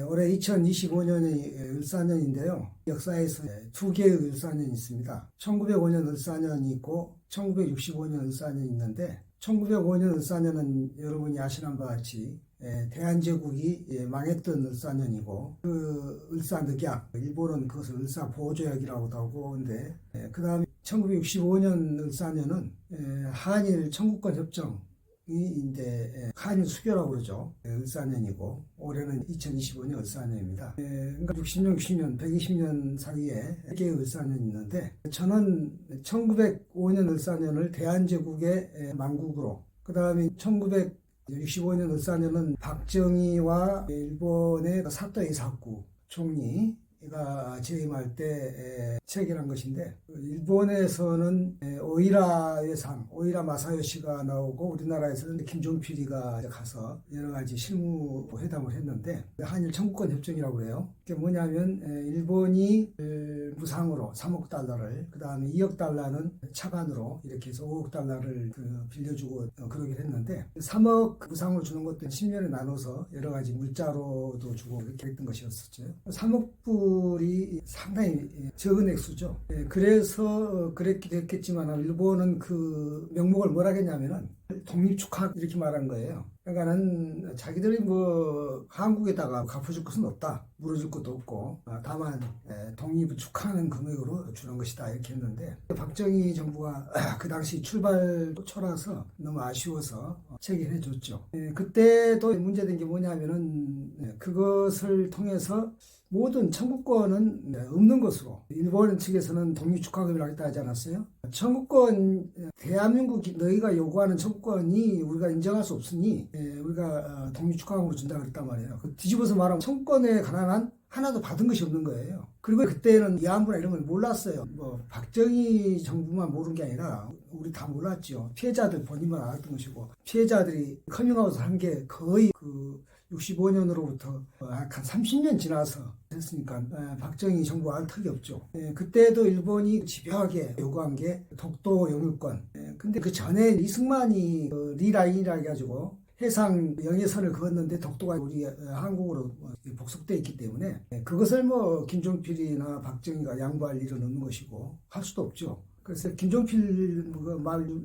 올해 2025년이 을사년인데요. 역사에서 두 개의 을사년이 있습니다. 1905년 을사년이 있고 1965년 을사년이 있는데 1905년 을사년은 여러분이 아시는 바와 같이 대한제국이 망했던 을사년이고 그 을사늑약, 일본은 그것을 을사보조약이라고도 하고 하는데 그 다음에 1965년 을사년은 한일 청구권 협정 이제 한일 수교라고 그러죠. 을사년이고 올해는 2025년 을사년입니다. 그러니까 60년, 60년, 120년 사이에 1개의 을사년이 있는데 저는 1905년 을사년을 대한제국의 망국으로 그 다음에 1965년 을사년은 박정희와 일본의 사토 에이사쿠 총리가 재임할 때 체결한 것인데 일본에서는 오이라의 상, 오이라 마사요시가 나오고 우리나라에서는 김종필이가 가서 여러 가지 실무 회담을 했는데 한일 청구권 협정이라고 해요. 그게 뭐냐면 일본이 무상으로 3억 달러를 그 다음에 2억 달러는 차관으로 이렇게 해서 5억 달러를 빌려주고 그러기로 했는데 3억 무상으로 주는 것도 10년에 나눠서 여러 가지 물자로도 주고 이렇게 했던 것이었었죠. 3억 불이 상당히 적은 액수죠. 그래서 그랬기도 했겠지만 일본은 그 명목을 뭐라 했냐면은 독립축하 이렇게 말한 거예요. 그러니까는 자기들이 뭐 한국에다가 갚아줄 것은 없다, 물어줄 것도 없고 다만 독립을 축하하는 금액으로 주는 것이다 이렇게 했는데 박정희 정부가 그 당시 출발 초라서 너무 아쉬워서 체결해 줬죠. 그때도 문제된 게 뭐냐면은 그것을 통해서 모든 청구권은 없는 것으로 일본 측에서는 독립축하금이라고 했다 하지 않았어요? 청구권, 대한민국 너희가 요구하는 청구권이 우리가 인정할 수 없으니 우리가 독립축하금으로 준다고 그랬단 말이에요. 뒤집어서 말하면 청구권에 관한 한 하나도 받은 것이 없는 거예요. 그리고 그때는 위안부나 이런 걸 몰랐어요. 뭐 박정희 정부만 모르는 게 아니라 우리 다 몰랐죠. 피해자들 본인만 알았던 것이고 피해자들이 커밍아웃을 한 게 거의 65년으로부터 한 30년 지나서 했으니까 박정희 정부가 알 턱이 없죠. 그때도 일본이 집요하게 요구한 게 독도 영유권. 근데 그 전에 이승만이 리라인이라 해가지고 해상 영해선을 그었는데 독도가 우리 한국으로 복속돼 있기 때문에 그것을 뭐 김종필이나 박정희가 양보할 일은 없는 것이고 할 수도 없죠. 그래서 김종필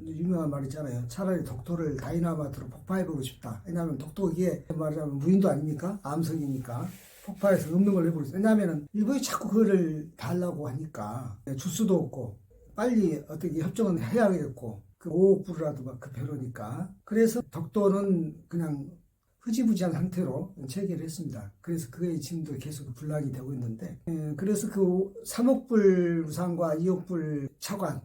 유명한 말 있잖아요. 차라리 독도를 다이나마트로 폭파해보고 싶다. 왜냐하면 독도 이게 말하자면 무인도 아닙니까? 암석이니까. 폭파해서 없는 걸 해버렸어요. 왜냐하면 일본이 자꾸 그거를 달라고 하니까 줄 수도 없고 빨리 어떻게 협정은 해야겠고 그 5억 불이라도 막 급해놓으니까 그래서 독도는 그냥 흐지부지한 상태로 체결을 했습니다. 그래서 그게 지금도 계속 분란이 되고 있는데 그래서 그 3억 불 무상과 2억 불 차관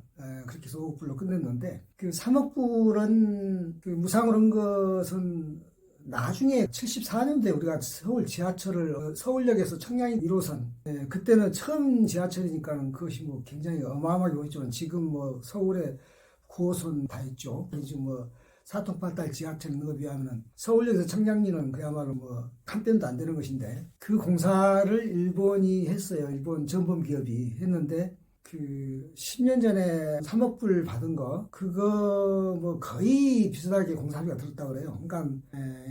그렇게 해서 5억 불로 끝냈는데 그 3억 불은 그 무상으로 한 것은 나중에 74년도에 우리가 서울 지하철을 서울역에서 청량리 1호선 그때는 처음 지하철이니까는 그것이 뭐 굉장히 어마어마하게 오였지만 지금 뭐 서울에 9호선 다 있죠. 지금 뭐 사통팔달 지하철 있는 거 비하면 서울역에서 청량리는 그야말로 뭐 한 뼘도 안 되는 것인데 그 공사를 일본이 했어요. 일본 전범기업이 했는데 그 10년 전에 3억 불 받은 거 그거 뭐 거의 비슷하게 공사비가 들었다고 그래요. 그러니까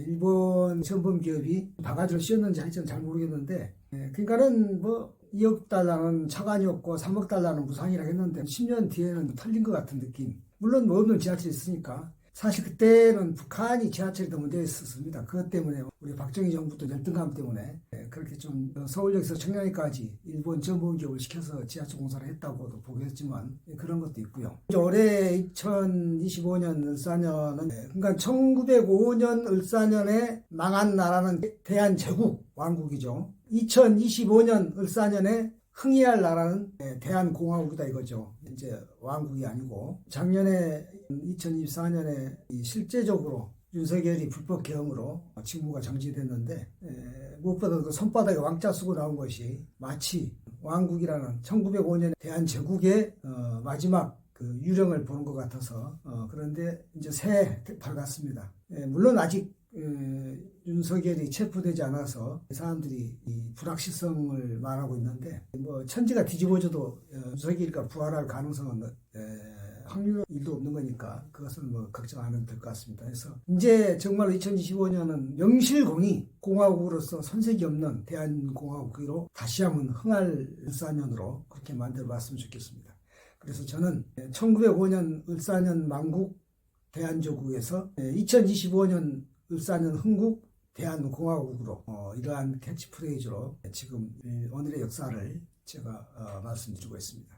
일본 전범기업이 바가지로 씌웠는지 하여튼 잘 모르겠는데 그러니까는 뭐 2억 달러는 차관이었고 3억 달러는 무상이라고 했는데 10년 뒤에는 털린 것 같은 느낌. 물론 뭐 없는 지하철이 있으니까 사실 그때는 북한이 지하철이 더 문제 있었습니다. 그것 때문에 우리 박정희 정부도 열등감 때문에 그렇게 좀 서울역에서 청량리까지 일본 전범기업을 시켜서 지하철 공사를 했다고도 보겠지만 그런 것도 있고요. 올해 2025년 을사년은 그러니까 1905년 을사년에 망한 나라는 대한제국 왕국이죠. 2025년 을사년에 흥해할 나라는 대한공화국이다 이거죠. 이제 왕국이 아니고 작년에 2024년에 실제적으로 윤석열이 불법 계엄으로 직무가 정지됐는데 무엇보다도 손바닥에 왕자 쓰고 나온 것이 마치 왕국이라는 1905년에 대한제국의 마지막 그 유령을 보는 것 같아서 그런데 이제 새해 밝았습니다. 물론 아직 윤석열이 체포되지 않아서 사람들이 이 불확실성을 말하고 있는데 뭐 천지가 뒤집어져도 윤석열이가 부활할 가능성은 확률 일도 없는 거니까 그것은 뭐 걱정 안 해도 될 것 같습니다. 그래서 이제 정말 2025년은 명실공히 공화국으로서 손색이 없는 대한공화국으로 다시 한번 흥할 을사년으로 그렇게 만들어 봤으면 좋겠습니다. 그래서 저는 1905년 을사년 만국 대한조국에서 2025년 을사년 흥국 대한공화국으로 이러한 캐치프레이즈로 지금 오늘의 역사를 제가 말씀드리고 있습니다.